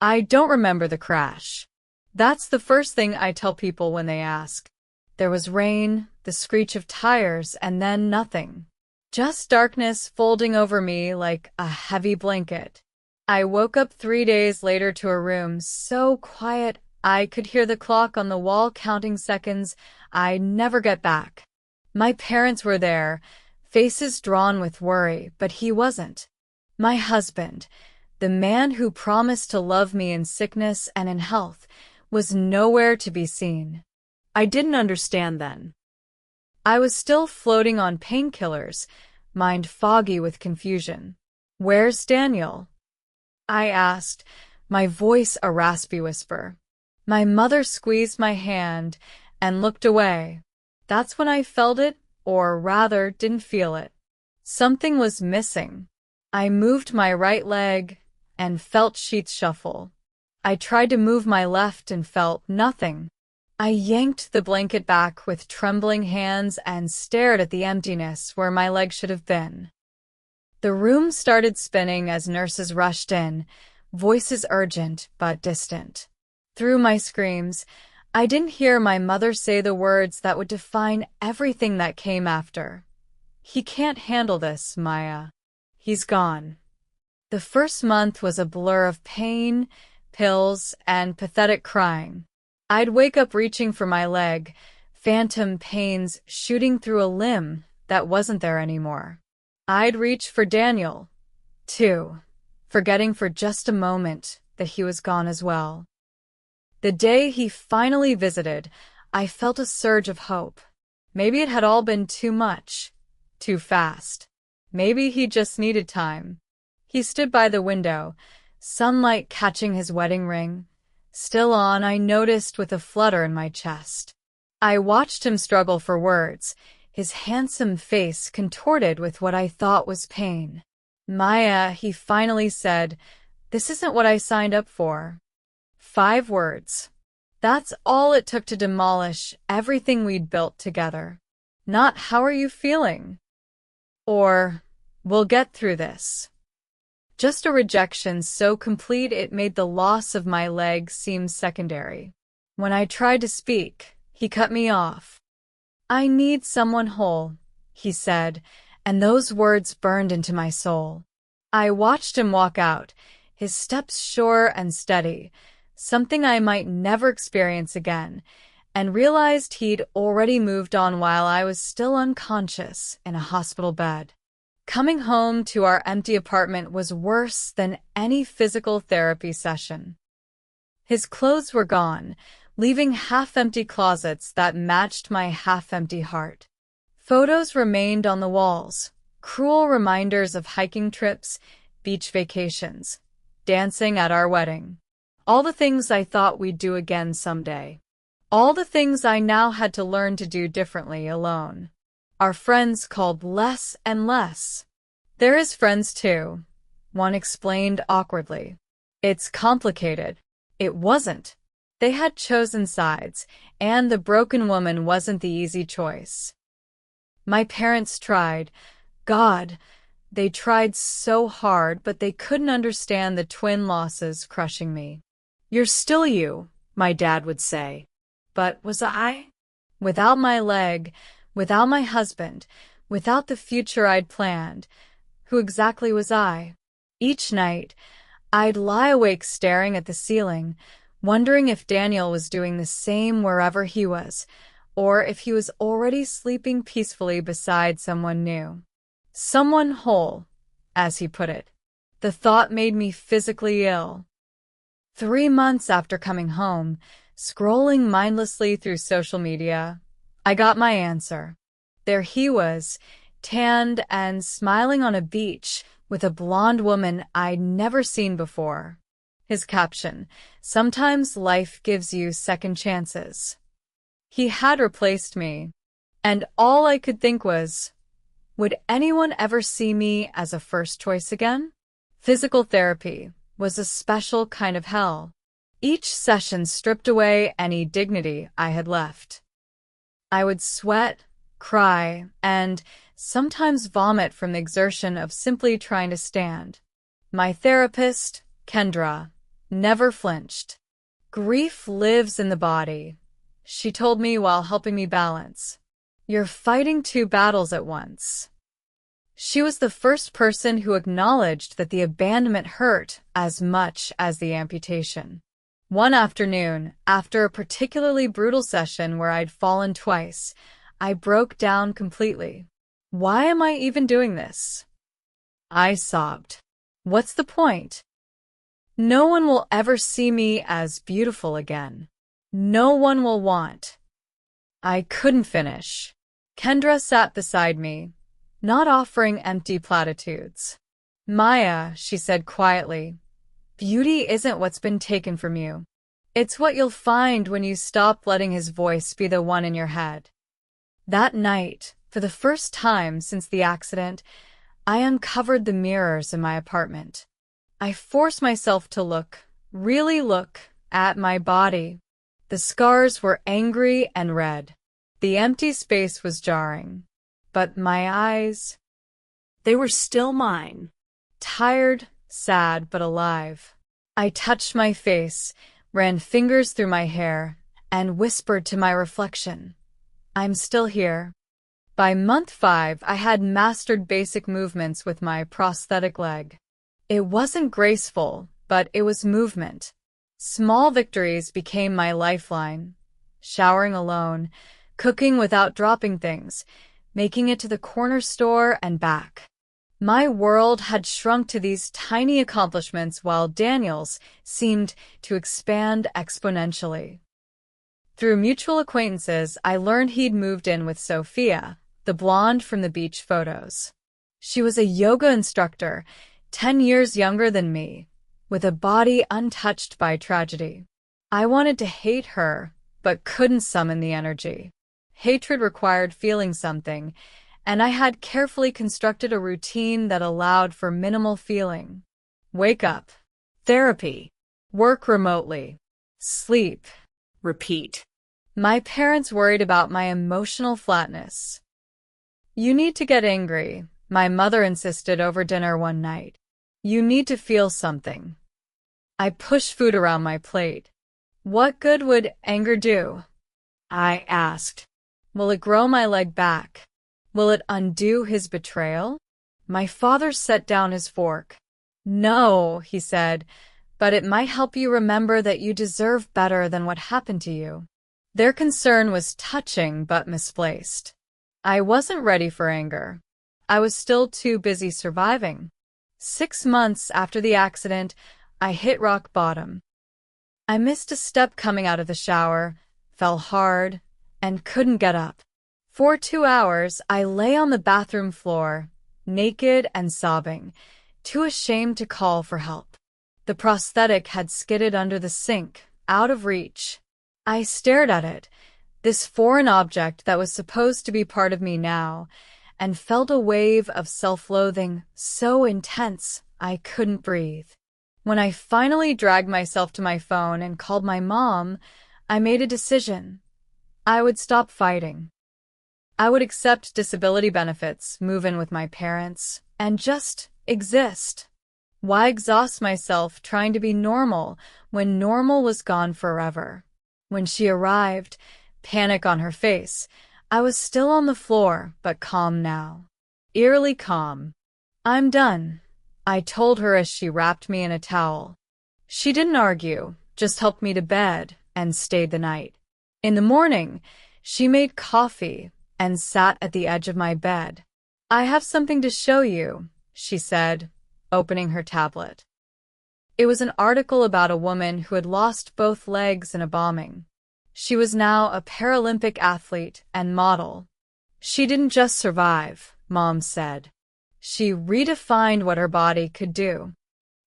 I don't remember the crash. That's the first thing I tell people when they ask. There was rain, the screech of tires, and then nothing. Just darkness folding over me like a heavy blanket. I woke up 3 days later to a room so quiet I could hear the clock on the wall counting seconds I'd never get back. My parents were there, faces drawn with worry, but he wasn't. My husband, the man who promised to love me in sickness and in health, was nowhere to be seen. I didn't understand then. I was still floating on painkillers, mind foggy with confusion. "Where's Daniel?" I asked, my voice a raspy whisper. My mother squeezed my hand and looked away. That's when I felt it, or rather didn't feel it. Something was missing. I moved my right leg and felt sheets shuffle. I tried to move my left and felt nothing. I yanked the blanket back with trembling hands and stared at the emptiness where my leg should have been. The room started spinning as nurses rushed in, voices urgent but distant. Through my screams, I didn't hear my mother say the words that would define everything that came after. "He can't handle this, Maya. He's gone." The first month was a blur of pain, pills, and pathetic crying. I'd wake up reaching for my leg, phantom pains shooting through a limb that wasn't there anymore. I'd reach for Daniel, too, forgetting for just a moment that he was gone as well. The day he finally visited, I felt a surge of hope. Maybe it had all been too much, too fast. Maybe he just needed time. He stood by the window, sunlight catching his wedding ring. Still on, I noticed with a flutter in my chest. I watched him struggle for words, his handsome face contorted with what I thought was pain. "Maya," he finally said, "this isn't what I signed up for." 5 words. That's all it took to demolish everything we'd built together. Not "how are you feeling?" or "we'll get through this." Just a rejection so complete it made the loss of my leg seem secondary. When I tried to speak, he cut me off. "I need someone whole," he said, and those words burned into my soul. I watched him walk out, his steps sure and steady, something I might never experience again, and realized he'd already moved on while I was still unconscious in a hospital bed. Coming home to our empty apartment was worse than any physical therapy session. His clothes were gone, leaving half-empty closets that matched my half-empty heart. Photos remained on the walls, cruel reminders of hiking trips, beach vacations, dancing at our wedding. All the things I thought we'd do again someday. All the things I now had to learn to do differently alone. Our friends called less and less. "They're his friends too," one explained awkwardly. "It's complicated." It wasn't. They had chosen sides, and the broken woman wasn't the easy choice. My parents tried. God, they tried so hard, but they couldn't understand the twin losses crushing me. "You're still you," my dad would say. But was I? Without my leg, without my husband, without the future I'd planned, who exactly was I? Each night, I'd lie awake staring at the ceiling, wondering if Daniel was doing the same wherever he was, or if he was already sleeping peacefully beside someone new. Someone whole, as he put it. The thought made me physically ill. 3 months after coming home, scrolling mindlessly through social media, I got my answer. There he was, tanned and smiling on a beach with a blonde woman I'd never seen before. His caption, "Sometimes life gives you second chances." He had replaced me, and all I could think was, would anyone ever see me as a first choice again? Physical therapy was a special kind of hell. Each session stripped away any dignity I had left. I would sweat, cry, and sometimes vomit from the exertion of simply trying to stand. My therapist, Kendra, never flinched. Grief lives in the body, she told me while helping me balance. You're fighting two battles at once. She was the first person who acknowledged that the abandonment hurt as much as the amputation. One afternoon, after a particularly brutal session where I'd fallen twice, I broke down completely. Why am I even doing this? I sobbed. What's the point? No one will ever see me as beautiful again. No one will want. I couldn't finish. Kendra sat beside me, not offering empty platitudes. Maya, she said quietly, beauty isn't what's been taken from you. It's what you'll find when you stop letting his voice be the one in your head. That night, for the first time since the accident, I uncovered the mirrors in my apartment. I forced myself to look, really look, at my body. The scars were angry and red. The empty space was jarring. But my eyes, they were still mine. Tired, sad, but alive. I touched my face, ran fingers through my hair, and whispered to my reflection, I'm still here. By month 5, I had mastered basic movements with my prosthetic leg. It wasn't graceful, but it was movement. Small victories became my lifeline. Showering alone, cooking without dropping things, making it to the corner store and back. My world had shrunk to these tiny accomplishments while Daniel's seemed to expand exponentially. Through mutual acquaintances, I learned he'd moved in with Sophia, the blonde from the beach photos. She was a yoga instructor, 10 years younger than me, with a body untouched by tragedy. I wanted to hate her, but couldn't summon the energy. Hatred required feeling something, and I had carefully constructed a routine that allowed for minimal feeling. Wake up. Therapy. Work remotely. Sleep. Repeat. My parents worried about my emotional flatness. You need to get angry, my mother insisted over dinner one night. You need to feel something. I pushed food around my plate. What good would anger do? I asked. Will it grow my leg back? Will it undo his betrayal? My father set down his fork. No, he said, but it might help you remember that you deserve better than what happened to you. Their concern was touching but misplaced. I wasn't ready for anger. I was still too busy surviving. 6 months after the accident, I hit rock bottom. I missed a step coming out of the shower, fell hard, and couldn't get up. For 2 hours, I lay on the bathroom floor, naked and sobbing, too ashamed to call for help. The prosthetic had skidded under the sink, out of reach. I stared at it, this foreign object that was supposed to be part of me now, and felt a wave of self-loathing so intense I couldn't breathe. When I finally dragged myself to my phone and called my mom, I made a decision. I would stop fighting. I would accept disability benefits, move in with my parents, and just exist. Why exhaust myself trying to be normal when normal was gone forever? When she arrived, panic on her face, I was still on the floor, but calm now. Eerily calm. I'm done, I told her as she wrapped me in a towel. She didn't argue, just helped me to bed and stayed the night. In the morning, she made coffee and sat at the edge of my bed. I have something to show you, she said, opening her tablet. It was an article about a woman who had lost both legs in a bombing. She was now a Paralympic athlete and model. She didn't just survive, Mom said. She redefined what her body could do.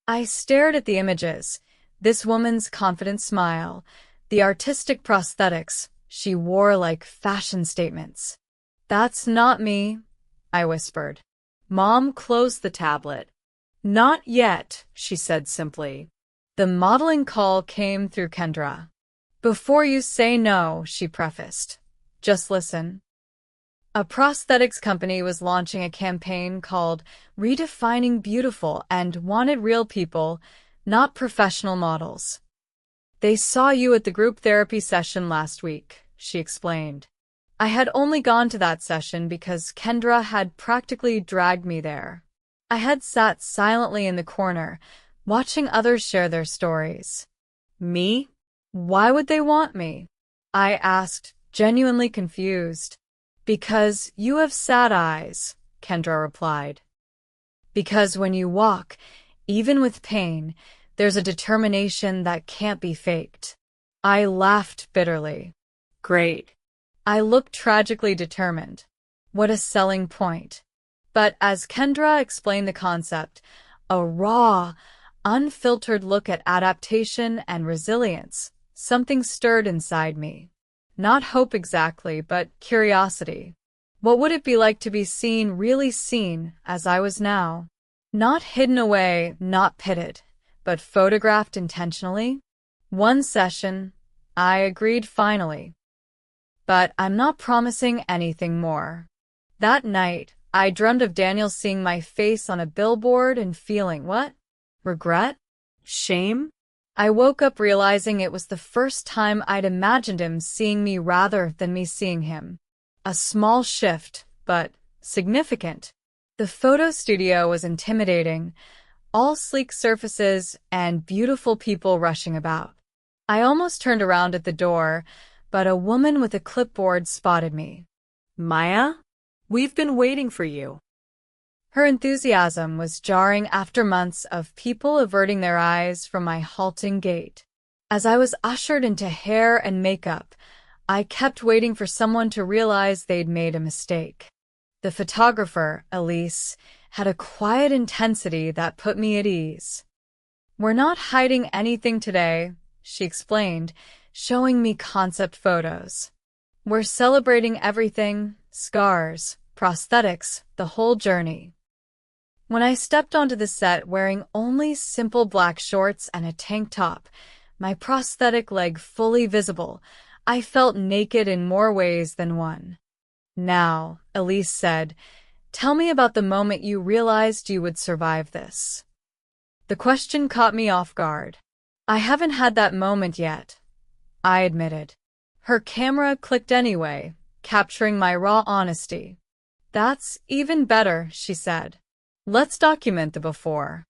I stared at the images, this woman's confident smile, the artistic prosthetics she wore like fashion statements. That's not me, I whispered. Mom closed the tablet. Not yet, she said simply. The modeling call came through Kendra. Before you say no, she prefaced. Just listen. A prosthetics company was launching a campaign called Redefining Beautiful and wanted real people, not professional models. They saw you at the group therapy session last week, she explained. I had only gone to that session because Kendra had practically dragged me there. I had sat silently in the corner, watching others share their stories. Me? Why would they want me? I asked, genuinely confused. Because you have sad eyes, Kendra replied. Because when you walk, even with pain, there's a determination that can't be faked. I laughed bitterly. Great. I looked tragically determined. What a selling point. But as Kendra explained the concept, a raw, unfiltered look at adaptation and resilience, something stirred inside me. Not hope exactly, but curiosity. What would it be like to be seen, really seen, as I was now? Not hidden away, not pitted, but photographed intentionally? One session, I agreed finally. But I'm not promising anything more. That night, I dreamt of Daniel seeing my face on a billboard and feeling what? Regret? Shame? I woke up realizing it was the first time I'd imagined him seeing me rather than me seeing him. A small shift, but significant. The photo studio was intimidating, all sleek surfaces and beautiful people rushing about. I almost turned around at the door, but a woman with a clipboard spotted me. Maya? We've been waiting for you. Her enthusiasm was jarring after months of people averting their eyes from my halting gait. As I was ushered into hair and makeup, I kept waiting for someone to realize they'd made a mistake. The photographer, Elise, had a quiet intensity that put me at ease. We're not hiding anything today, she explained, showing me concept photos. We're celebrating everything, scars, prosthetics, the whole journey. When I stepped onto the set wearing only simple black shorts and a tank top, my prosthetic leg fully visible, I felt naked in more ways than one. Now, Elise said, tell me about the moment you realized you would survive this. The question caught me off guard. I haven't had that moment yet, I admitted. Her camera clicked anyway, capturing my raw honesty. That's even better, she said. Let's document the before.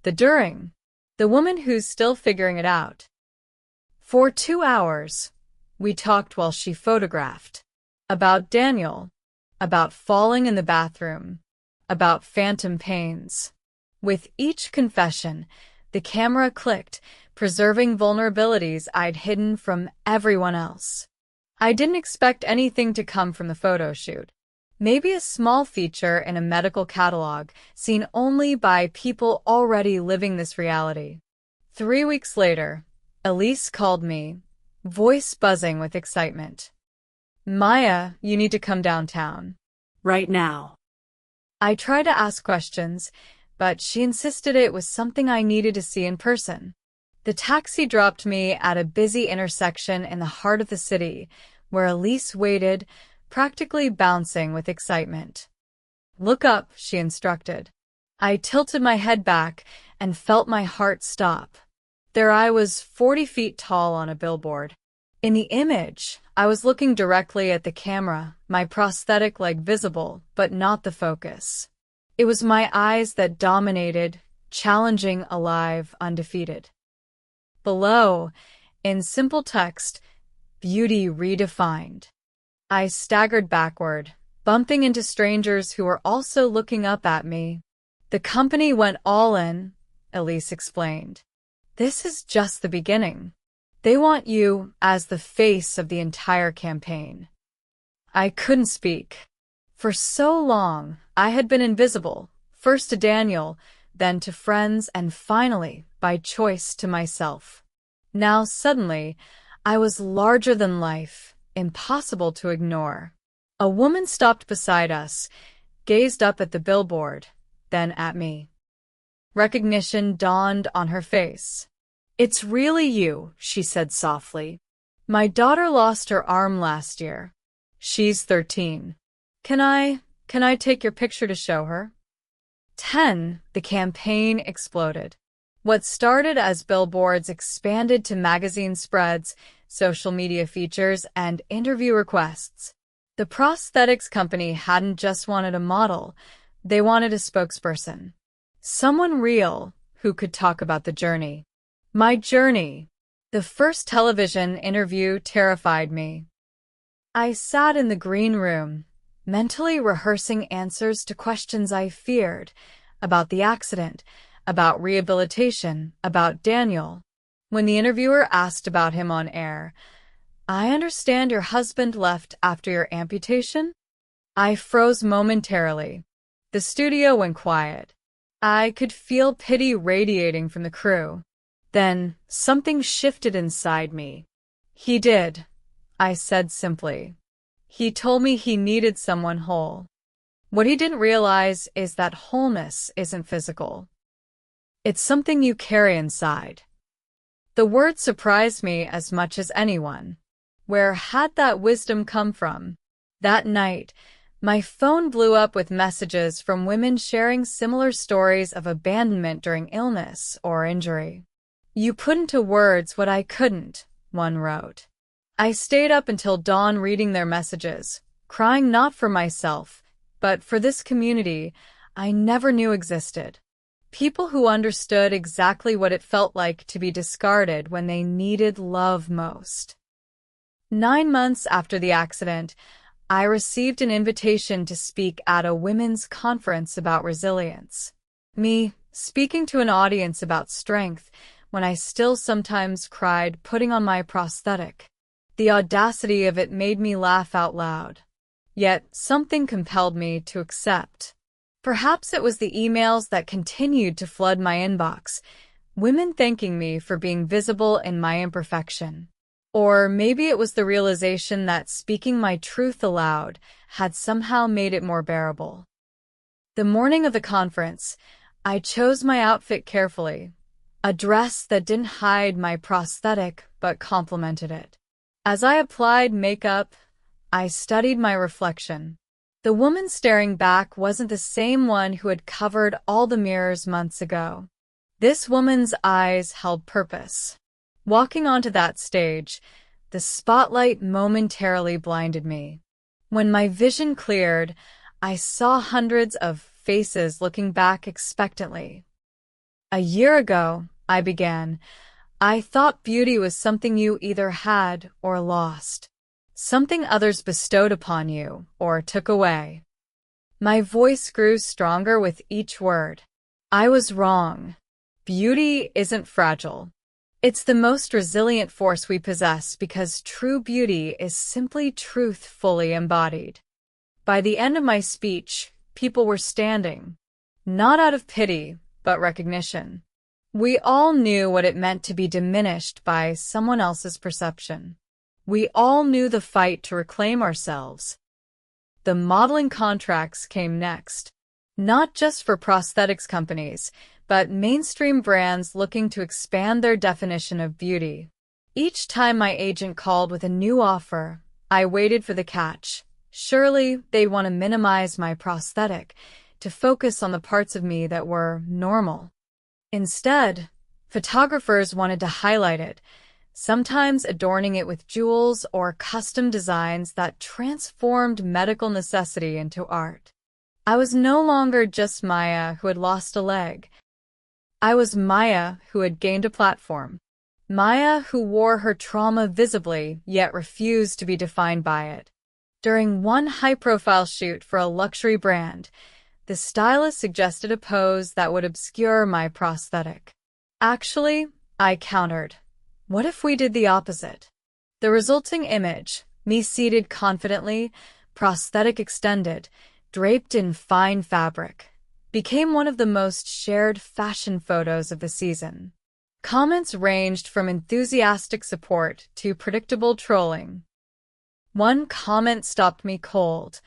The during. The woman who's still figuring it out. For 2 hours, we talked while she photographed. About Daniel. About falling in the bathroom. About phantom pains. With each confession, the camera clicked, preserving vulnerabilities I'd hidden from everyone else. I didn't expect anything to come from the photo shoot. Maybe a small feature in a medical catalog, seen only by people already living this reality. 3 weeks later, Elise called me, voice buzzing with excitement. Maya, you need to come downtown. Right now. I tried to ask questions, but she insisted it was something I needed to see in person. The taxi dropped me at a busy intersection in the heart of the city, where Elise waited, practically bouncing with excitement. Look up, she instructed. I tilted my head back and felt my heart stop. There I was 40 feet tall on a billboard. In the image, I was looking directly at the camera, my prosthetic leg visible, but not the focus. It was my eyes that dominated, challenging, alive, undefeated. Below, in simple text, beauty redefined. I staggered backward, bumping into strangers who were also looking up at me. The company went all in, Elise explained. This is just the beginning. They want you as the face of the entire campaign. I couldn't speak. For so long, I had been invisible, first to Daniel, then to friends, and finally, by choice, to myself. Now, suddenly, I was larger than life, impossible to ignore. A woman stopped beside us, gazed up at the billboard, then at me. Recognition dawned on her face. It's really you, she said softly. My daughter lost her arm last year. She's 13. Can I take your picture to show her? 10. The campaign exploded. What started as billboards expanded to magazine spreads, social media features, and interview requests. The prosthetics company hadn't just wanted a model, they wanted a spokesperson. Someone real who could talk about the journey. My journey. The first television interview terrified me. I sat in the green room, mentally rehearsing answers to questions I feared, about the accident, about rehabilitation, about Daniel. When the interviewer asked about him on air, "I understand your husband left after your amputation?" I froze momentarily. The studio went quiet. I could feel pity radiating from the crew. Then something shifted inside me. "He did," I said simply. "He told me he needed someone whole." What he didn't realize is that wholeness isn't physical. It's something you carry inside. The word surprised me as much as anyone. Where had that wisdom come from? That night, my phone blew up with messages from women sharing similar stories of abandonment during illness or injury. "You put into words what I couldn't," one wrote. I stayed up until dawn reading their messages, crying not for myself, but for this community I never knew existed. People who understood exactly what it felt like to be discarded when they needed love most. 9 months after the accident, I received an invitation to speak at a women's conference about resilience. Me, speaking to an audience about strength when I still sometimes cried putting on my prosthetic. The audacity of it made me laugh out loud. Yet something compelled me to accept. Perhaps it was the emails that continued to flood my inbox, women thanking me for being visible in my imperfection. Or maybe it was the realization that speaking my truth aloud had somehow made it more bearable. The morning of the conference, I chose my outfit carefully, a dress that didn't hide my prosthetic but complemented it. As I applied makeup, I studied my reflection. The woman staring back wasn't the same one who had covered all the mirrors months ago. This woman's eyes held purpose. Walking onto that stage, the spotlight momentarily blinded me. When my vision cleared, I saw hundreds of faces looking back expectantly. "A year ago," I began, "I thought beauty was something you either had or lost. Something others bestowed upon you or took away." My voice grew stronger with each word. I was wrong. Beauty isn't fragile. It's the most resilient force we possess because true beauty is simply truth fully embodied. By the end of my speech, people were standing, not out of pity, but recognition. We all knew what it meant to be diminished by someone else's perception. We all knew the fight to reclaim ourselves. The modeling contracts came next, not just for prosthetics companies, but mainstream brands looking to expand their definition of beauty. Each time my agent called with a new offer, I waited for the catch. Surely they'd want to minimize my prosthetic, to focus on the parts of me that were normal. Instead, photographers wanted to highlight it, sometimes adorning it with jewels or custom designs that transformed medical necessity into art. I was no longer just Maya who had lost a leg. I was Maya who had gained a platform. Maya who wore her trauma visibly, yet refused to be defined by it. During one high-profile shoot for a luxury brand, the stylist suggested a pose that would obscure my prosthetic. Actually, I countered, what if we did the opposite? The resulting image, me seated confidently, prosthetic extended, draped in fine fabric, became one of the most shared fashion photos of the season. Comments ranged from enthusiastic support to predictable trolling. One comment stopped me cold.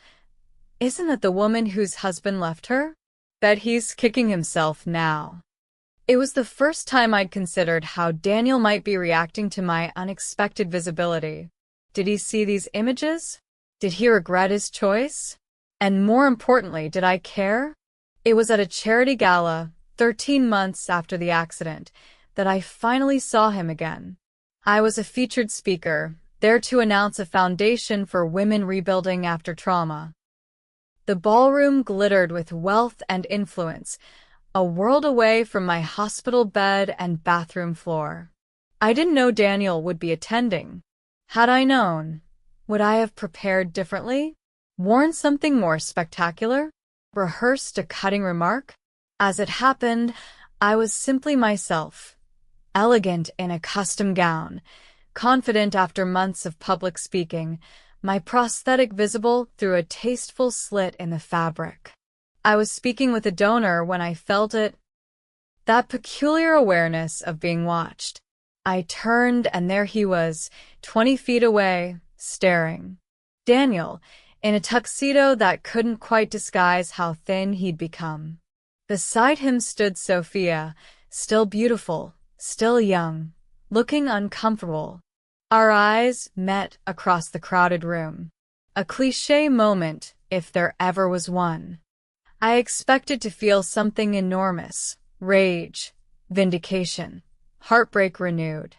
"Isn't it the woman whose husband left her? Bet he's kicking himself now." It was the first time I'd considered how Daniel might be reacting to my unexpected visibility. Did he see these images? Did he regret his choice? And more importantly, did I care? It was at a charity gala, 13 months after the accident, that I finally saw him again. I was a featured speaker, there to announce a foundation for women rebuilding after trauma. The ballroom glittered with wealth and influence, a world away from my hospital bed and bathroom floor. I didn't know Daniel would be attending. Had I known, would I have prepared differently? Worn something more spectacular? Rehearsed a cutting remark? As it happened, I was simply myself, elegant in a custom gown, confident after months of public speaking, my prosthetic visible through a tasteful slit in the fabric. I was speaking with a donor when I felt it, that peculiar awareness of being watched. I turned and there he was, 20 feet away, staring. Daniel, in a tuxedo that couldn't quite disguise how thin he'd become. Beside him stood Sophia, still beautiful, still young, looking uncomfortable. Our eyes met across the crowded room. A cliché moment, if there ever was one. I expected to feel something enormous, rage, vindication, heartbreak renewed.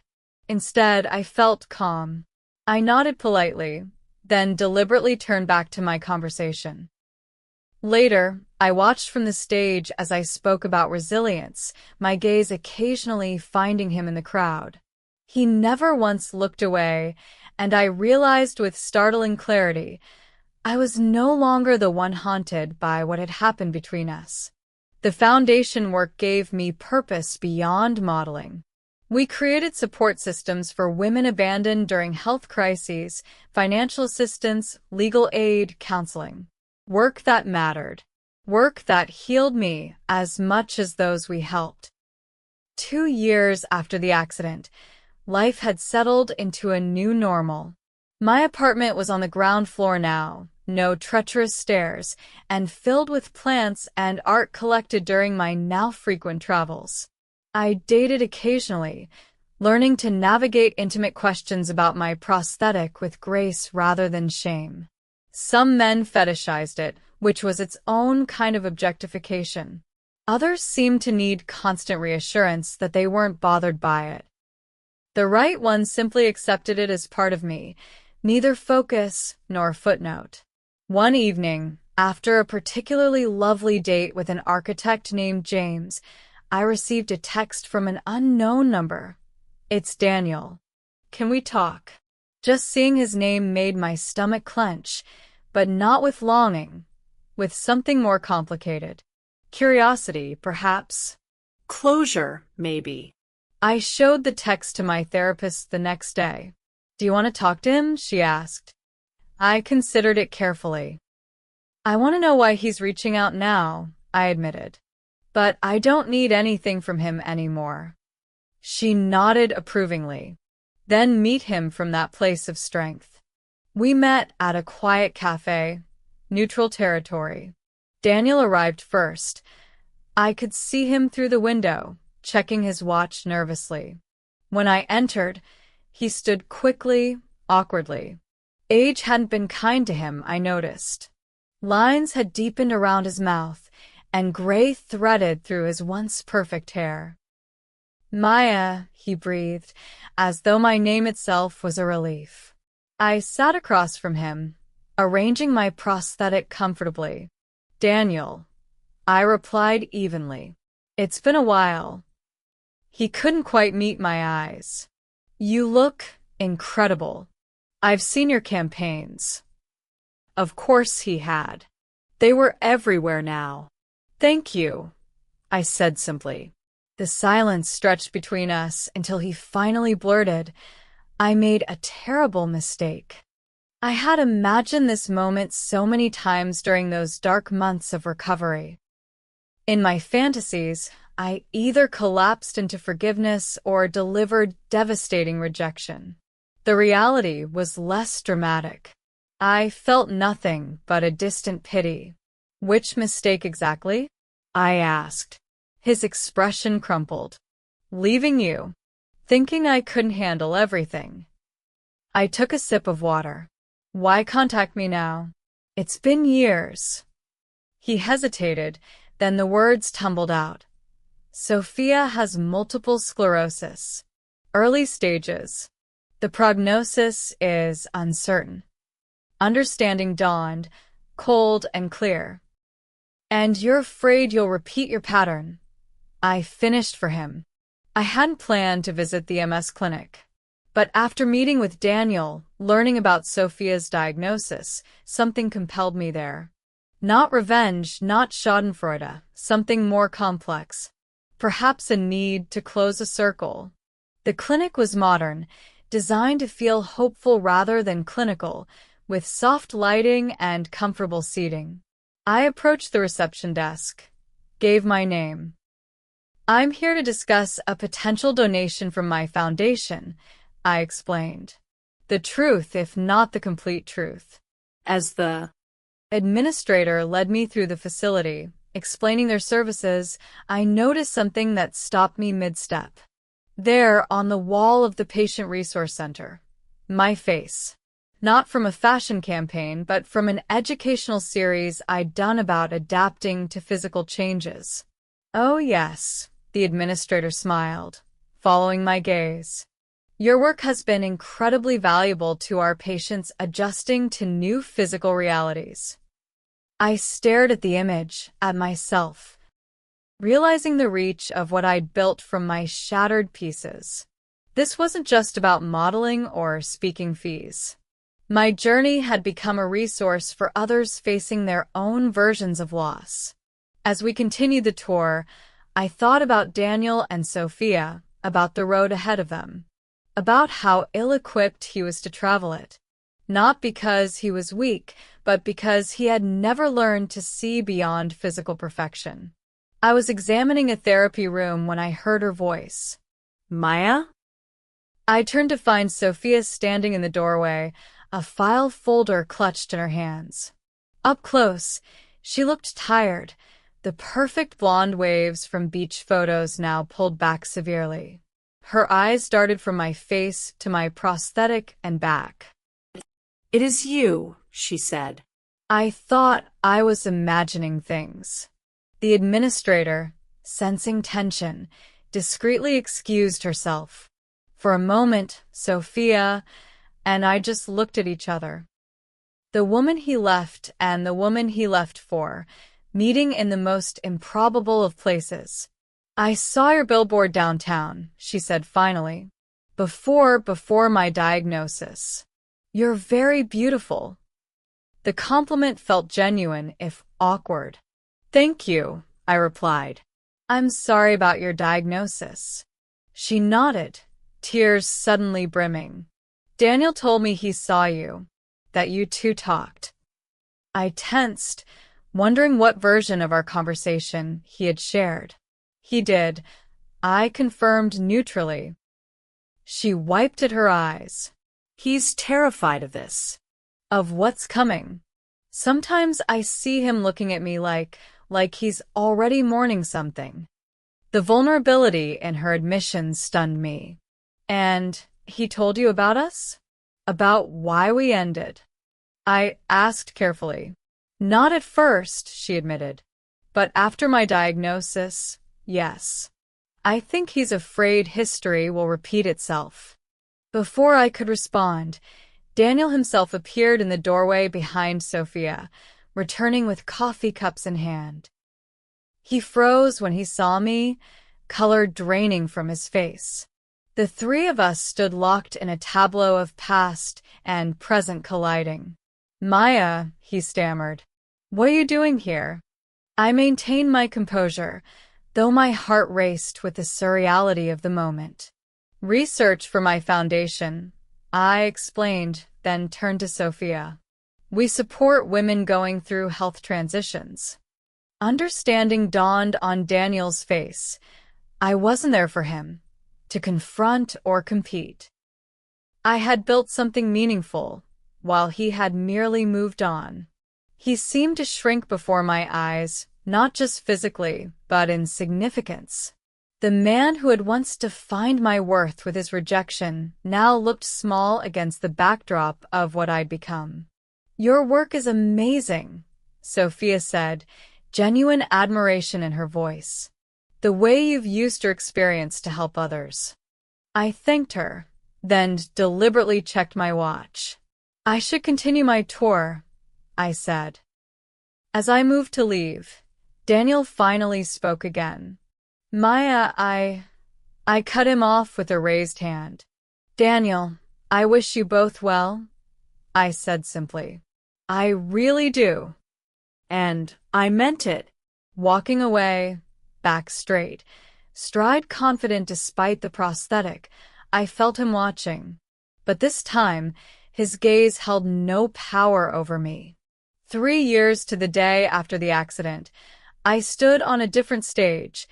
Instead, I felt calm. I nodded politely, then deliberately turned back to my conversation. Later, I watched from the stage as I spoke about resilience, my gaze occasionally finding him in the crowd. He never once looked away, and I realized with startling clarity, I was no longer the one haunted by what had happened between us. The foundation work gave me purpose beyond modeling. We created support systems for women abandoned during health crises, financial assistance, legal aid, counseling. Work that mattered. Work that healed me as much as those we helped. 2 years after the accident, life had settled into a new normal. My apartment was on the ground floor now, no treacherous stairs, and filled with plants and art collected during my now frequent travels. I dated occasionally, learning to navigate intimate questions about my prosthetic with grace rather than shame. Some men fetishized it, which was its own kind of objectification. Others seemed to need constant reassurance that they weren't bothered by it. The right one simply accepted it as part of me, neither focus nor footnote. One evening, after a particularly lovely date with an architect named James, I received a text from an unknown number. "It's Daniel. Can we talk?" Just seeing his name made my stomach clench, but not with longing, with something more complicated. Curiosity, perhaps. Closure, maybe. I showed the text to my therapist the next day. "Do you want to talk to him?" she asked. I considered it carefully. "I want to know why he's reaching out now," I admitted. "But I don't need anything from him anymore." She nodded approvingly. "Then meet him from that place of strength." We met at a quiet cafe, neutral territory. Daniel arrived first. I could see him through the window, checking his watch nervously. When I entered, he stood quickly, awkwardly. Age hadn't been kind to him, I noticed. Lines had deepened around his mouth, and gray threaded through his once perfect hair. "Maya," he breathed, as though my name itself was a relief. I sat across from him, arranging my prosthetic comfortably. "Daniel," I replied evenly. "It's been a while." He couldn't quite meet my eyes. "You look incredible. I've seen your campaigns." Of course he had. They were everywhere now. "Thank you," I said simply. The silence stretched between us until he finally blurted, "I made a terrible mistake." I had imagined this moment so many times during those dark months of recovery. In my fantasies, I either collapsed into forgiveness or delivered devastating rejection. The reality was less dramatic. I felt nothing but a distant pity. "Which mistake exactly?" I asked. His expression crumpled. "Leaving you. Thinking I couldn't handle everything." I took a sip of water. "Why contact me now? It's been years." He hesitated, then the words tumbled out. Sophia has multiple sclerosis. Early stages. The prognosis is uncertain. Understanding dawned, cold and clear. And you're afraid you'll repeat your pattern. I finished for him. I hadn't planned to visit the MS clinic. But after meeting with Daniel, learning about Sophia's diagnosis, something compelled me there. Not revenge, not schadenfreude, something more complex. Perhaps a need to close a circle. The clinic was modern, designed to feel hopeful rather than clinical, with soft lighting and comfortable seating. I approached the reception desk, gave my name. I'm here to discuss a potential donation from my foundation, I explained. The truth, if not the complete truth. As the administrator led me through the facility, explaining their services, I noticed something that stopped me mid-step. There, on the wall of the Patient Resource Center, my face. Not from a fashion campaign, but from an educational series I'd done about adapting to physical changes. Oh yes, the administrator smiled, following my gaze. Your work has been incredibly valuable to our patients adjusting to new physical realities. I stared at the image, at myself, realizing the reach of what I'd built from my shattered pieces. This wasn't just about modeling or speaking fees. My journey had become a resource for others facing their own versions of loss. As we continued the tour, I thought about Daniel and Sophia, about the road ahead of them, about how ill-equipped he was to travel it. Not because he was weak, but because he had never learned to see beyond physical perfection. I was examining a therapy room when I heard her voice. Maya? I turned to find Sophia standing in the doorway, a file folder clutched in her hands. Up close, she looked tired, the perfect blonde waves from beach photos now pulled back severely. Her eyes darted from my face to my prosthetic and back. It is you, she said. I thought I was imagining things. The administrator, sensing tension, discreetly excused herself. For a moment, Sophia and I just looked at each other. The woman he left and the woman he left for, meeting in the most improbable of places. I saw your billboard downtown, she said finally. Before my diagnosis. You're very beautiful. The compliment felt genuine, if awkward. Thank you, I replied. I'm sorry about your diagnosis. She nodded, tears suddenly brimming. Daniel told me he saw you, that you two talked. I tensed, wondering what version of our conversation he had shared. He did, I confirmed neutrally. She wiped at her eyes. He's terrified of this. Of what's coming. Sometimes I see him looking at me like he's already mourning something. The vulnerability in her admission stunned me. And he told you about us? About why we ended? I asked carefully. Not at first, she admitted. But after my diagnosis, yes. I think he's afraid history will repeat itself. Before I could respond, Daniel himself appeared in the doorway behind Sophia, returning with coffee cups in hand. He froze when he saw me, color draining from his face. The three of us stood locked in a tableau of past and present colliding. Maya, he stammered. What are you doing here? I maintained my composure, though my heart raced with the surreality of the moment. Research for my foundation, I explained, then turned to Sophia. We support women going through health transitions. Understanding dawned on Daniel's face. I wasn't there for him, to confront or compete. I had built something meaningful, while he had merely moved on. He seemed to shrink before my eyes, not just physically, but in significance. The man who had once defined my worth with his rejection now looked small against the backdrop of what I'd become. Your work is amazing, Sophia said, genuine admiration in her voice. the way you've used your experience to help others." I thanked her, then deliberately checked my watch. "I should continue my tour," I said. As I moved to leave, Daniel finally spoke again. "Maya, I cut him off with a raised hand. "Daniel, I wish you both well," I said simply. "I really do." And I meant it. Walking away, back straight, stride confident despite the prosthetic, I felt him watching. But this time, his gaze held no power over me. 3 years to the day after the accident, I stood on a different stage,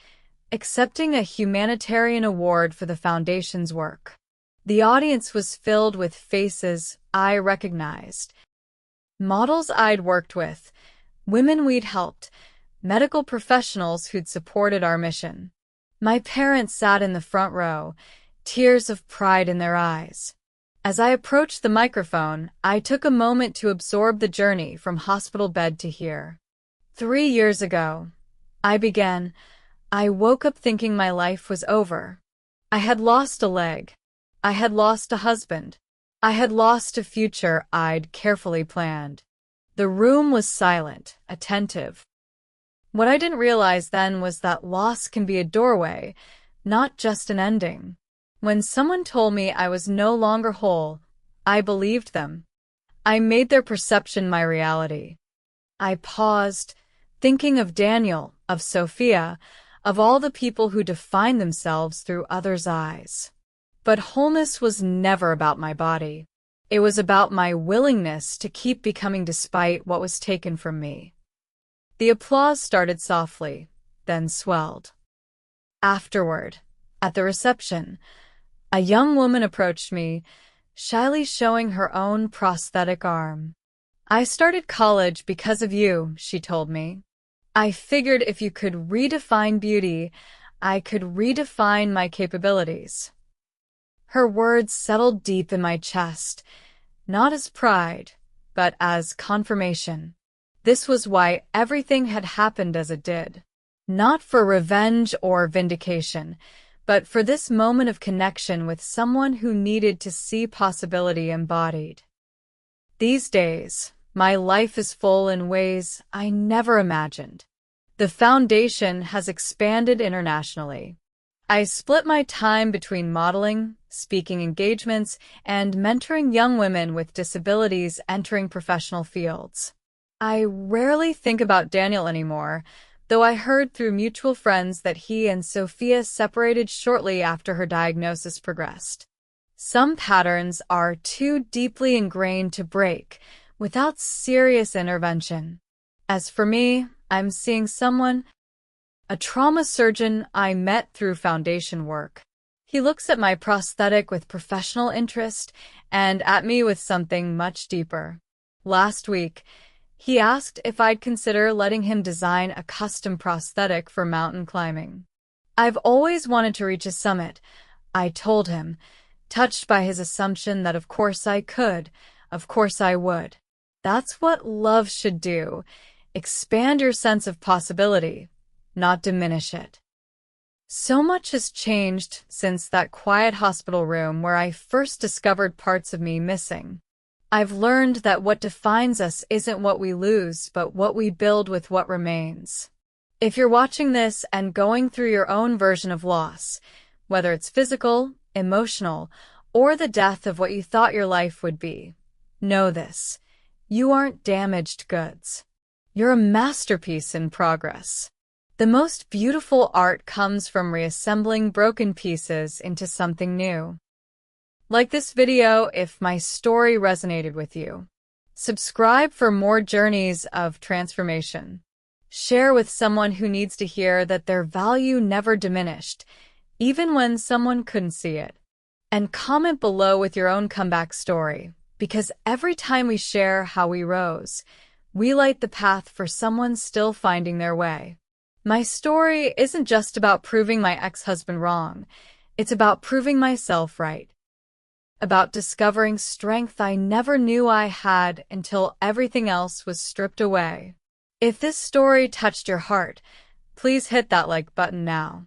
accepting a humanitarian award for the Foundation's work. The audience was filled with faces I recognized. Models I'd worked with, women we'd helped, medical professionals who'd supported our mission. My parents sat in the front row, tears of pride in their eyes. As I approached the microphone, I took a moment to absorb the journey from hospital bed to here. 3 years ago, I woke up thinking my life was over. I had lost a leg. I had lost a husband. I had lost a future I'd carefully planned. The room was silent, attentive. What I didn't realize then was that loss can be a doorway, not just an ending. When someone told me I was no longer whole, I believed them. I made their perception my reality. I paused, thinking of Daniel, of Sophia, of all the people who define themselves through others' eyes. But wholeness was never about my body. It was about my willingness to keep becoming despite what was taken from me. The applause started softly, then swelled. Afterward, at the reception, a young woman approached me, shyly showing her own prosthetic arm. "I started college because of you," she told me. "I figured if you could redefine beauty, I could redefine my capabilities." Her words settled deep in my chest, not as pride, but as confirmation. This was why everything had happened as it did. Not for revenge or vindication, but for this moment of connection with someone who needed to see possibility embodied. These days, my life is full in ways I never imagined. The Foundation has expanded internationally. I split my time between modeling, speaking engagements, and mentoring young women with disabilities entering professional fields. I rarely think about Daniel anymore, though I heard through mutual friends that he and Sophia separated shortly after her diagnosis progressed. Some patterns are too deeply ingrained to break without serious intervention. As for me, I'm seeing someone, a trauma surgeon I met through Foundation work. He looks at my prosthetic with professional interest and at me with something much deeper. Last week, he asked if I'd consider letting him design a custom prosthetic for mountain climbing. "I've always wanted to reach a summit," I told him, touched by his assumption that of course I could, of course I would. That's what love should do, expand your sense of possibility, not diminish it. So much has changed since that quiet hospital room where I first discovered parts of me missing. I've learned that what defines us isn't what we lose, but what we build with what remains. If you're watching this and going through your own version of loss, whether it's physical, emotional, or the death of what you thought your life would be, know this: you aren't damaged goods. You're a masterpiece in progress. The most beautiful art comes from reassembling broken pieces into something new. Like this video if my story resonated with you. Subscribe for more journeys of transformation. Share with someone who needs to hear that their value never diminished, even when someone couldn't see it. And comment below with your own comeback story, because every time we share how we rose, we light the path for someone still finding their way. My story isn't just about proving my ex-husband wrong. It's about proving myself right. About discovering strength I never knew I had until everything else was stripped away. If this story touched your heart, please hit that like button now.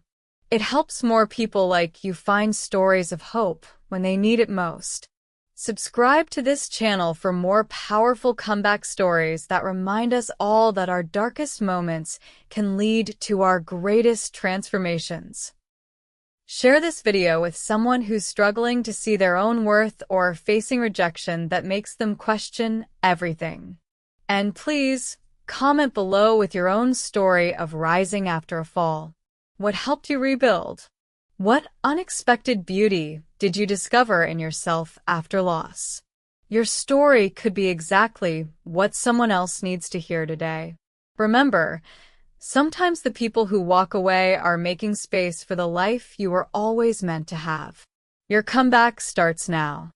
It helps more people like you find stories of hope when they need it most. Subscribe to this channel for more powerful comeback stories that remind us all that our darkest moments can lead to our greatest transformations. Share this video with someone who's struggling to see their own worth or facing rejection that makes them question everything. And please, comment below with your own story of rising after a fall. What helped you rebuild? What unexpected beauty did you discover in yourself after loss? Your story could be exactly what someone else needs to hear today. Remember, sometimes the people who walk away are making space for the life you were always meant to have. Your comeback starts now.